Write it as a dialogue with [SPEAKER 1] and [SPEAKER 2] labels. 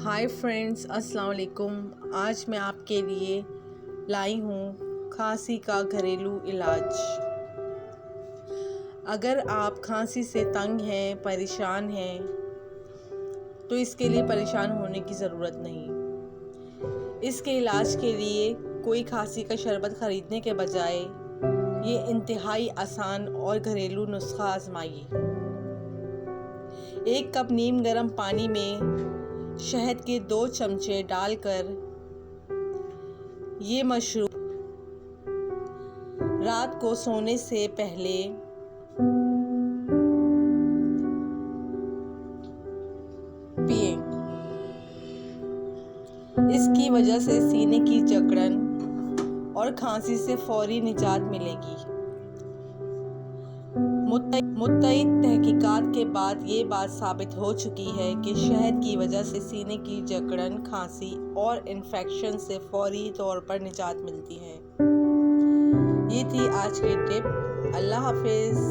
[SPEAKER 1] Hi friends, अस्सलाम वालेकुम। आज मैं आपके लिए लाई हूँ खांसी का घरेलू इलाज। अगर आप खांसी से तंग हैं, परेशान हैं, तो इसके लिए परेशान होने की ज़रूरत नहीं। इसके इलाज के लिए कोई खांसी का शरबत ख़रीदने के बजाय ये इंतहाई आसान और घरेलू नुस्खा आजमाइए। 1 कप नीम गर्म पानी में शहद के 2 चमचे डालकर ये मशरूब रात को सोने से पहले पिए। इसकी वजह से सीने की जकड़न और खांसी से फौरी निजात मिलेगी। मुत्तईद तहकीकात के बाद ये बात साबित हो चुकी है कि शहद की वजह से सीने की जकड़न, खांसी और इन्फेक्शन से फौरी तौर पर निजात मिलती है। ये थी आज की टिप। अल्लाह हाफिज़।